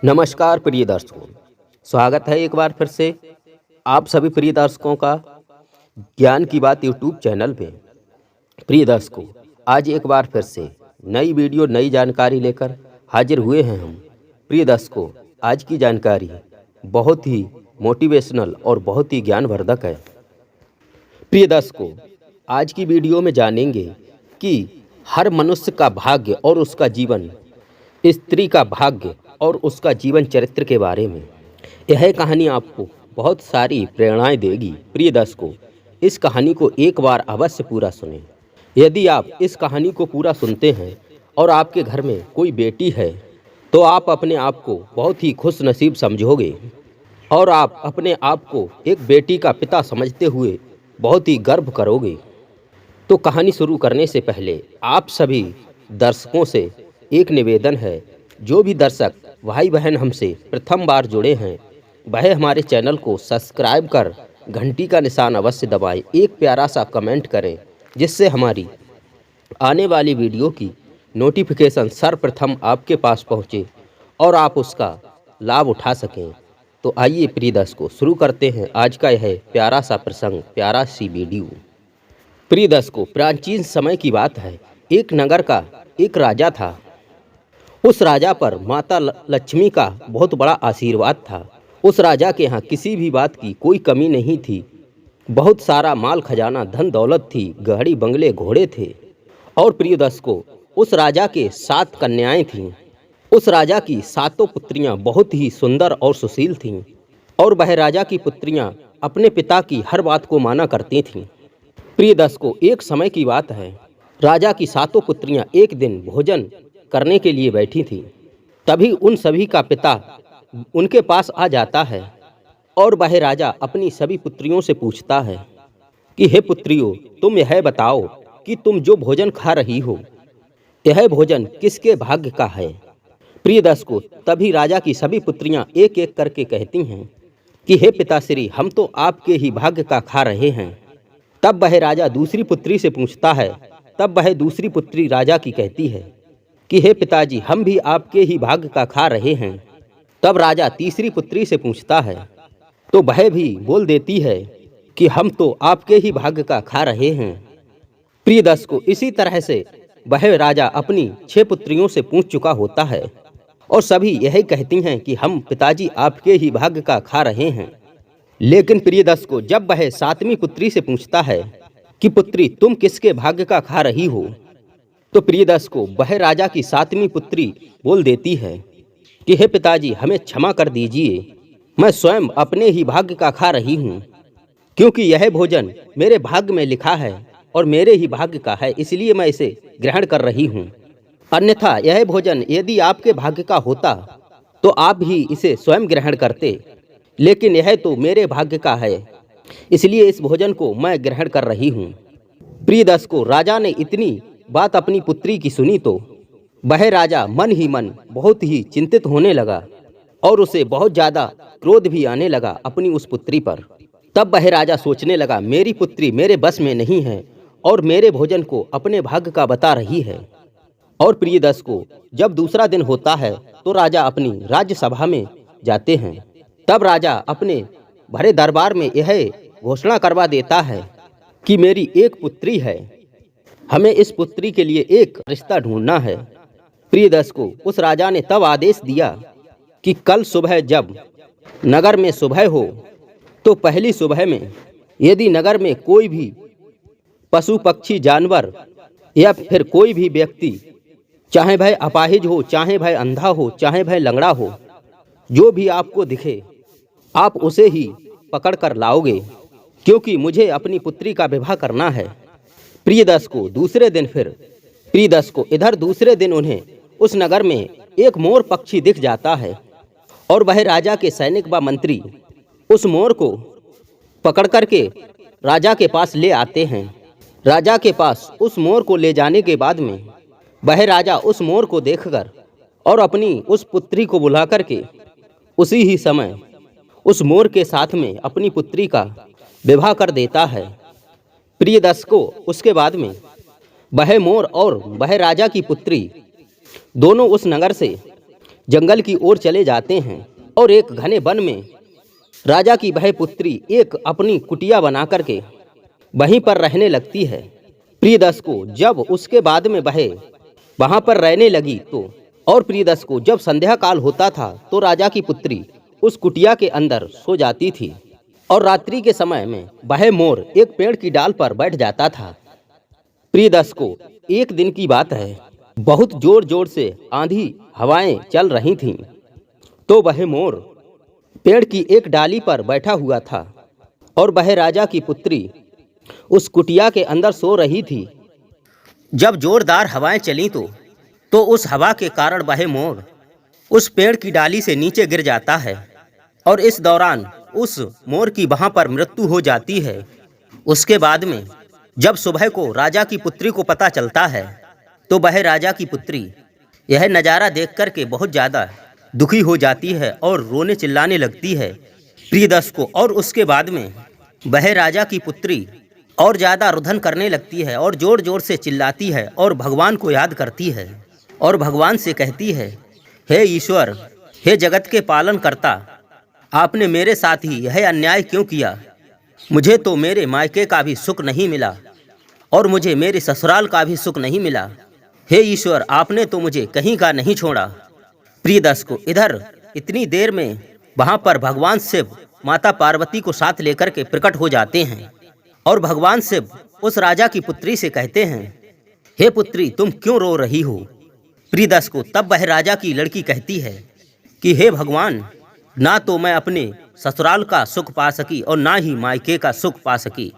नमस्कार प्रिय दर्शकों, स्वागत है एक बार फिर से आप सभी प्रिय दर्शकों का ज्ञान की बात यूट्यूब चैनल पे। प्रिय दर्शकों, आज एक बार फिर से नई वीडियो नई जानकारी लेकर हाजिर हुए हैं हम। प्रिय दर्शकों, आज की जानकारी बहुत ही मोटिवेशनल और बहुत ही ज्ञानवर्धक है। प्रिय दर्शकों, आज की वीडियो में जानेंगे कि हर मनुष्य का भाग्य और उसका जीवन, स्त्री का भाग्य और उसका जीवन चरित्र के बारे में। यह कहानी आपको बहुत सारी प्रेरणाएं देगी। प्रिय दर्शकों, इस कहानी को एक बार अवश्य पूरा सुनें। यदि आप इस कहानी को पूरा सुनते हैं और आपके घर में कोई बेटी है तो आप अपने आप को बहुत ही खुश नसीब समझोगे और आप अपने आप को एक बेटी का पिता समझते हुए बहुत ही गर्व करोगे। तो कहानी शुरू करने से पहले आप सभी दर्शकों से एक निवेदन है। जो भी दर्शक भाई बहन हमसे प्रथम बार जुड़े हैं वह हमारे चैनल को सब्सक्राइब कर घंटी का निशान अवश्य दबाएं, एक प्यारा सा कमेंट करें जिससे हमारी आने वाली वीडियो की नोटिफिकेशन सर्वप्रथम आपके पास पहुंचे और आप उसका लाभ उठा सकें। तो आइए प्रिय दर्शकों, शुरू करते हैं आज का यह प्यारा सा प्रसंग, प्यारा सी वीडियो। प्रिय दर्शकों, प्राचीन समय की बात है। एक नगर का एक राजा था। उस राजा पर माता लक्ष्मी का बहुत बड़ा आशीर्वाद था। उस राजा के यहाँ किसी भी बात की कोई कमी नहीं थी। बहुत सारा माल खजाना, धन दौलत थी, गाड़ी बंगले घोड़े थे। और प्रिय दर्शकों, उस राजा के 7 कन्याएं थीं। उस राजा की 7 पुत्रियां बहुत ही सुंदर और सुशील थीं और वह राजा की पुत्रियां अपने पिता की हर बात को माना करती थीं। प्रिय दर्शकों, एक समय की बात है। राजा की 7 पुत्रियां एक दिन भोजन करने के लिए बैठी थी। तभी उन सभी का पिता उनके पास आ जाता है और वह राजा अपनी सभी पुत्रियों से पूछता है कि हे पुत्रियों, तुम यह बताओ कि तुम जो भोजन खा रही हो यह भोजन किसके भाग्य का है। प्रिय दर्शकों, तभी राजा की सभी पुत्रियां एक एक करके कहती हैं कि हे पिताश्री, हम तो आपके ही भाग्य का खा रहे हैं। तब वह राजा दूसरी पुत्री से पूछता है। तब वह दूसरी पुत्री राजा की कहती है कि हे पिताजी, हम भी आपके ही भाग्य का खा रहे हैं। तब राजा तीसरी पुत्री से पूछता है तो वह भी बोल देती है कि हम तो आपके ही भाग्य का खा रहे हैं। प्रिय दर्शकों, इसी तरह से वह राजा अपनी 6 पुत्रियों से पूछ चुका होता है और सभी यही कहती हैं कि हम पिताजी आपके ही भाग्य का खा रहे हैं। लेकिन प्रिय दर्शकों, जब वह 7वीं पुत्री से पूछता है कि पुत्री, तुम किसके भाग्य का खा रही हो, तो प्रिय दर्शकों, वह राजा की 7वीं पुत्री बोल देती है कि हे पिताजी, हमें क्षमा कर दीजिए, मैं स्वयं अपने ही भाग्य का खा रही हूँ, क्योंकि यह भोजन मेरे भाग्य में लिखा है और मेरे ही भाग्य का है, इसलिए मैं इसे ग्रहण कर रही हूँ। अन्यथा यह भोजन यदि आपके भाग्य का होता तो आप ही इसे स्वयं ग्रहण करते, लेकिन यह तो मेरे भाग्य का है, इसलिए इस भोजन को मैं ग्रहण कर रही हूँ। प्रिय दर्शकों, राजा ने इतनी बात अपनी पुत्री की सुनी तो वह राजा मन ही मन बहुत ही चिंतित होने लगा और उसे बहुत ज़्यादा क्रोध भी आने लगा अपनी उस पुत्री पर। तब वह राजा सोचने लगा, मेरी पुत्री मेरे बस में नहीं है और मेरे भोजन को अपने भाग्य का बता रही है। और प्रिय दर्शकों, जब दूसरा दिन होता है तो राजा अपनी राज्यसभा में जाते हैं। तब राजा अपने भरे दरबार में यह घोषणा करवा देता है कि मेरी एक पुत्री है, हमें इस पुत्री के लिए एक रिश्ता ढूंढना है। प्रिय दर्शकों, उस राजा ने तब आदेश दिया कि कल सुबह जब नगर में सुबह हो तो पहली सुबह में यदि नगर में कोई भी पशु पक्षी जानवर या फिर कोई भी व्यक्ति, चाहे वह अपाहिज हो, चाहे वह अंधा हो, चाहे वह लंगड़ा हो, जो भी आपको दिखे आप उसे ही पकड़ कर लाओगे, क्योंकि मुझे अपनी पुत्री का विवाह करना है। प्रिय दर्शकों, इधर दूसरे दिन उन्हें उस नगर में एक मोर पक्षी दिख जाता है और वह राजा के सैनिक व मंत्री उस मोर को पकड़ करके राजा के पास ले आते हैं। राजा के पास उस मोर को ले जाने के बाद में वह राजा उस मोर को देखकर और अपनी उस पुत्री को बुला करके उसी ही समय उस मोर के साथ में अपनी पुत्री का विवाह कर देता है। प्रिय दर्शकों, उसके बाद में वह मोर और वह राजा की पुत्री दोनों उस नगर से जंगल की ओर चले जाते हैं और एक घने वन में राजा की वह पुत्री एक अपनी कुटिया बना करके वहीं पर रहने लगती है। प्रियदर्शकों, जब उसके बाद में वह वहां पर रहने लगी तो और प्रियदर्शकों, जब संध्या काल होता था तो राजा की पुत्री उस कुटिया के अंदर सो जाती थी और रात्रि के समय में वह मोर एक पेड़ की डाल पर बैठ जाता था। प्रियदर्शकों, एक दिन की बात है, बहुत जोर जोर से आंधी हवाएं चल रही थीं, तो वह मोर पेड़ की एक डाली पर बैठा हुआ था और वह राजा की पुत्री उस कुटिया के अंदर सो रही थी। जब जोरदार हवाएं चली तो उस हवा के कारण वह मोर उस पेड़ की डाली से नीचे गिर जाता है और इस दौरान उस मोर की वहां पर मृत्यु हो जाती है। उसके बाद में जब सुबह को राजा की पुत्री को पता चलता है तो वह राजा की पुत्री यह नज़ारा देख कर के बहुत ज़्यादा दुखी हो जाती है और रोने चिल्लाने लगती है। प्रियदर्शकों, और उसके बाद में वह राजा की पुत्री और ज़्यादा रुदन करने लगती है और ज़ोर ज़ोर से चिल्लाती है और भगवान को याद करती है और भगवान से कहती है, हे ईश्वर, हे जगत के पालन करता, आपने मेरे साथ ही यह अन्याय क्यों किया? मुझे तो मेरे मायके का भी सुख नहीं मिला और मुझे मेरे ससुराल का भी सुख नहीं मिला। हे ईश्वर, आपने तो मुझे कहीं का नहीं छोड़ा। प्रियदर्शकों, इधर इतनी देर में वहाँ पर भगवान शिव माता पार्वती को साथ लेकर के प्रकट हो जाते हैं और भगवान शिव उस राजा की पुत्री से कहते हैं, हे पुत्री, तुम क्यों रो रही हो? प्रियदर्शकों, तब वह राजा की लड़की कहती है कि हे भगवान, ना तो मैं अपने ससुराल का सुख पा सकी और ना ही मायके का सुख पा सकी।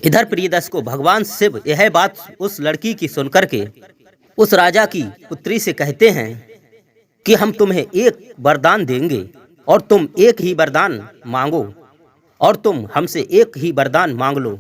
इधर प्रियदर्शकों, भगवान शिव यह बात उस लड़की की सुनकर के उस राजा की पुत्री से कहते हैं कि हम तुम्हें एक वरदान देंगे और तुम एक ही वरदान मांगो और तुम हमसे एक ही वरदान मांग लो।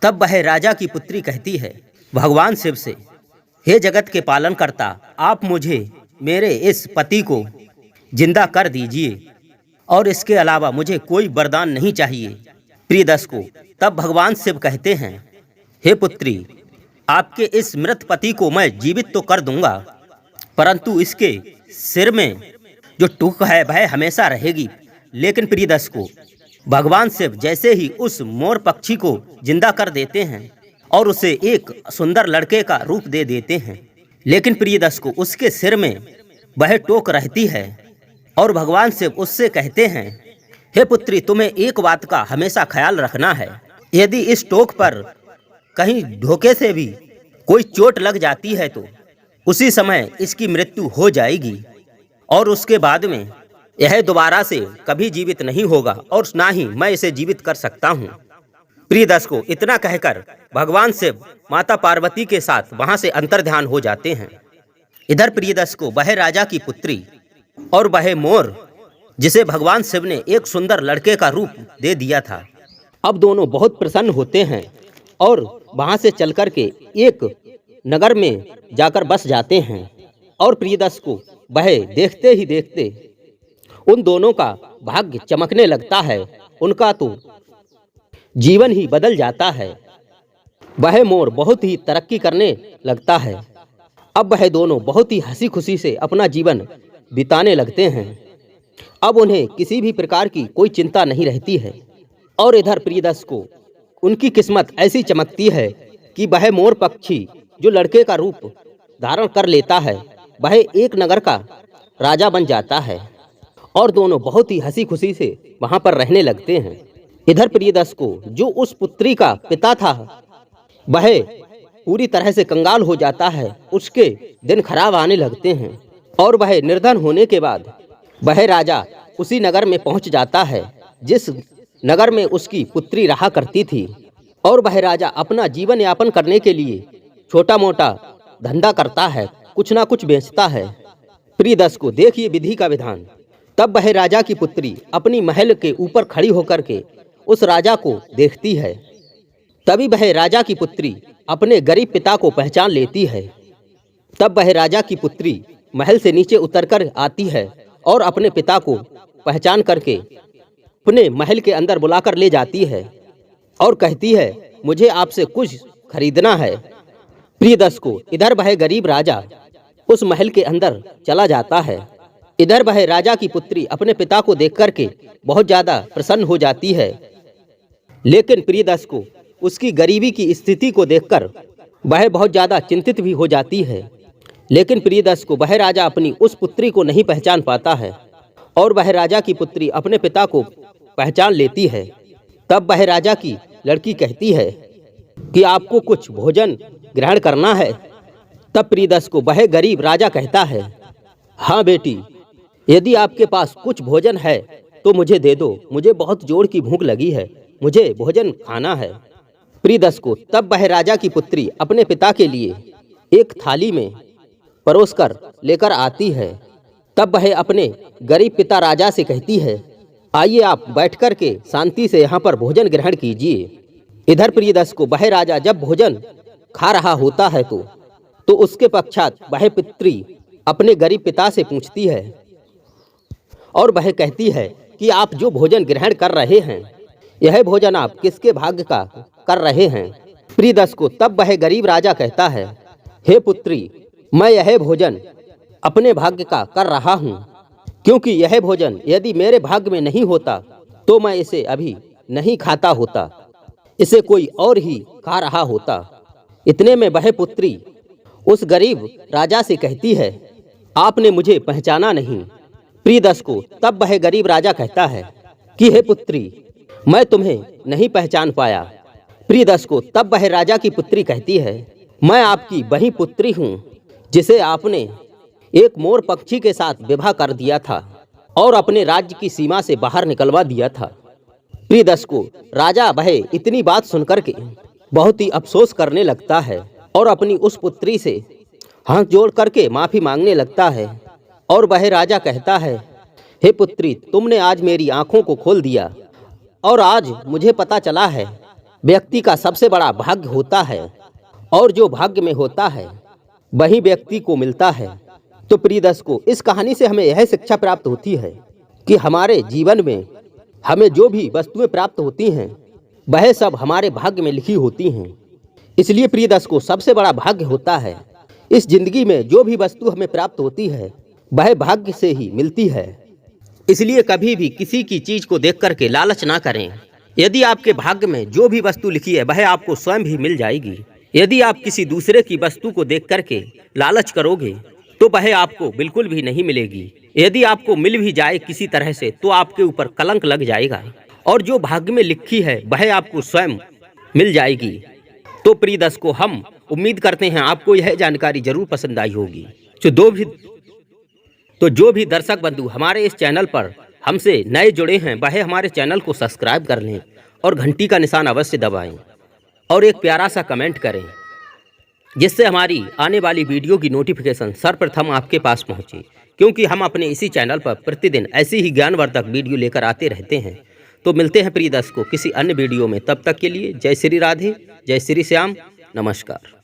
तब वह राजा की पुत्री कहती है भगवान शिव से, हे जगत के पालन करता, आप मुझे मेरे इस पति को जिंदा कर दीजिए और इसके अलावा मुझे कोई वरदान नहीं चाहिए। प्रियदर्शकों, तब भगवान शिव कहते हैं, हे पुत्री, आपके इस मृत पति को मैं जीवित तो कर दूंगा, परंतु इसके सिर में जो टूक है वह हमेशा रहेगी। लेकिन प्रियदर्शकों, भगवान शिव जैसे ही उस मोर पक्षी को जिंदा कर देते हैं और उसे एक सुंदर लड़के का रूप दे देते हैं, लेकिन प्रियदर्शकों, उसके सिर में वह टोक रहती है और भगवान शिव उससे कहते हैं, हे पुत्री, तुम्हें एक बात का हमेशा ख्याल रखना है, यदि इस टोक पर कहीं धोखे से भी कोई चोट लग जाती है तो उसी समय इसकी मृत्यु हो जाएगी और उसके बाद में यह दोबारा से कभी जीवित नहीं होगा और ना ही मैं इसे जीवित कर सकता हूँ। प्रियदर्शकों, इतना कहकर भगवान शिव माता पार्वती के साथ वहां से अंतर्ध्यान हो जाते हैं। इधर प्रियदर्शकों, वह राजा की पुत्री और वह मोर जिसे भगवान शिव ने एक सुंदर लड़के का रूप दे दिया था, अब दोनों बहुत प्रसन्न होते हैं और वहां से चलकर के एक नगर में जाकर बस जाते हैं। और प्रियदर्शकों, वह देखते ही देखते उन दोनों का भाग्य चमकने लगता है, उनका तो जीवन ही बदल जाता है। वह मोर बहुत ही तरक्की करने लगता है। अब वह दोनों बहुत ही हंसी खुशी से अपना जीवन बिताने लगते हैं। अब उन्हें किसी भी प्रकार की कोई चिंता नहीं रहती है। और इधर प्रियदर्शकों, उनकी किस्मत ऐसी चमकती है कि वह मोर पक्षी जो लड़के का रूप धारण कर लेता है, वह एक नगर का राजा बन जाता है और दोनों बहुत ही हंसी खुशी से वहां पर रहने लगते हैं। इधर प्रियदर्शकों, जो उस पुत्री का पिता था वह पूरी तरह से कंगाल हो जाता है, उसके दिन खराब आने लगते हैं और वह निर्धन होने के बाद वह राजा उसी नगर में पहुंच जाता है जिस नगर में उसकी पुत्री रहा करती थी। और वह राजा अपना जीवन यापन करने के लिए छोटा मोटा धंधा करता है, कुछ ना कुछ बेचता है। प्रियदर्शकों, देखिए विधि का विधान। तब वह राजा की पुत्री अपनी महल के ऊपर खड़ी होकर के उस राजा को देखती है। तभी वह राजा की पुत्री अपने गरीब पिता को पहचान लेती है। तब वह राजा की पुत्री महल से नीचे उतरकर आती है और अपने पिता को पहचान करके अपने महल के अंदर बुलाकर ले जाती है और कहती है, मुझे आपसे कुछ खरीदना है। प्रियदर्शकों, इधर वह गरीब राजा उस महल के अंदर चला जाता है इधर वह राजा की पुत्री अपने पिता को देख करके बहुत ज्यादा प्रसन्न हो जाती है, लेकिन प्रियदर्श को उसकी गरीबी की स्थिति को देखकर वह बहुत ज्यादा चिंतित भी हो जाती है। लेकिन प्रियदर्श को वह राजा अपनी उस पुत्री को नहीं पहचान पाता है और वह राजा की पुत्री अपने पिता को पहचान लेती है। तब वह राजा की लड़की कहती है कि आपको कुछ भोजन ग्रहण करना है। तब प्रियदर्श को वह गरीब राजा कहता है, हाँ बेटी, यदि आपके पास कुछ भोजन है तो मुझे दे दो, मुझे बहुत जोर की भूख लगी है, मुझे भोजन खाना है। प्रियदर्श को तब वह राजा की पुत्री अपने पिता के लिए एक थाली में परोसकर लेकर आती है। तब वह अपने गरीब पिता राजा से कहती है, आइए आप बैठ कर के शांति से यहाँ पर भोजन ग्रहण कीजिए। इधर प्रियदर्श को वह राजा जब भोजन खा रहा होता है तो उसके पश्चात वह पुत्री अपने गरीब पिता से पूछती है और वह कहती है कि आप जो भोजन ग्रहण कर रहे हैं, यह भोजन आप किसके भाग्य का कर रहे हैं। प्रियदर्श को तब वह गरीब राजा कहता है, हे पुत्री, मैं यह भोजन अपने भाग्य का कर रहा हूँ, क्योंकि यह भोजन यदि मेरे भाग्य में नहीं होता तो मैं इसे अभी नहीं खाता होता, इसे कोई और ही खा रहा होता। इतने में वह पुत्री उस गरीब राजा से कहती है, आपने मुझे पहचाना नहीं। प्रियदर्श को तब वह गरीब राजा कहता है कि हे पुत्री, मैं तुम्हें नहीं पहचान पाया। प्रियदर्श को तब वह राजा की पुत्री कहती है, मैं आपकी वही पुत्री हूँ जिसे आपने एक मोर पक्षी के साथ विवाह कर दिया था और अपने राज्य की सीमा से बाहर निकलवा दिया था। प्रियदर्श को राजा वह इतनी बात सुनकर के बहुत ही अफसोस करने लगता है और अपनी उस पुत्री से हाथ जोड़ करके माफी मांगने लगता है और वह राजा कहता है, हे पुत्री, तुमने आज मेरी आंखों को खोल दिया और आज मुझे पता चला है व्यक्ति का सबसे बड़ा भाग्य होता है और जो भाग्य में होता है वही व्यक्ति को मिलता है। तो प्रियदर्श को इस कहानी से हमें यह शिक्षा प्राप्त होती है कि हमारे जीवन में हमें जो भी वस्तुएं प्राप्त होती हैं वह सब हमारे भाग्य में लिखी होती हैं। इसलिए प्रियदर्श को सबसे बड़ा भाग्य होता है। इस जिंदगी में जो भी वस्तु हमें प्राप्त होती है वह भाग्य से ही मिलती है। इसलिए कभी भी किसी की चीज को देख करके लालच ना करें। यदि आपके भाग्य में जो भी वस्तु लिखी है वह आपको स्वयं भी मिल जाएगी। यदि आप किसी दूसरे की वस्तु को देख करके लालच करोगे तो वह आपको बिल्कुल भी नहीं मिलेगी। यदि आपको मिल भी जाए किसी तरह से तो आपके ऊपर कलंक लग जाएगा और जो भाग्य में लिखी है वह आपको स्वयं मिल जाएगी। तो प्रियदर्श को हम उम्मीद करते हैं आपको यह जानकारी जरूर पसंद आई होगी। जो भी दर्शक बंधु हमारे इस चैनल पर हमसे नए जुड़े हैं वह हमारे चैनल को सब्सक्राइब कर लें और घंटी का निशान अवश्य दबाएं और एक प्यारा सा कमेंट करें, जिससे हमारी आने वाली वीडियो की नोटिफिकेशन सर्वप्रथम आपके पास पहुंचे, क्योंकि हम अपने इसी चैनल पर प्रतिदिन ऐसी ही ज्ञानवर्धक वीडियो लेकर आते रहते हैं। तो मिलते हैं प्रियदर्श को किसी अन्य वीडियो में, तब तक के लिए जय श्री राधे, जय श्री श्याम, नमस्कार।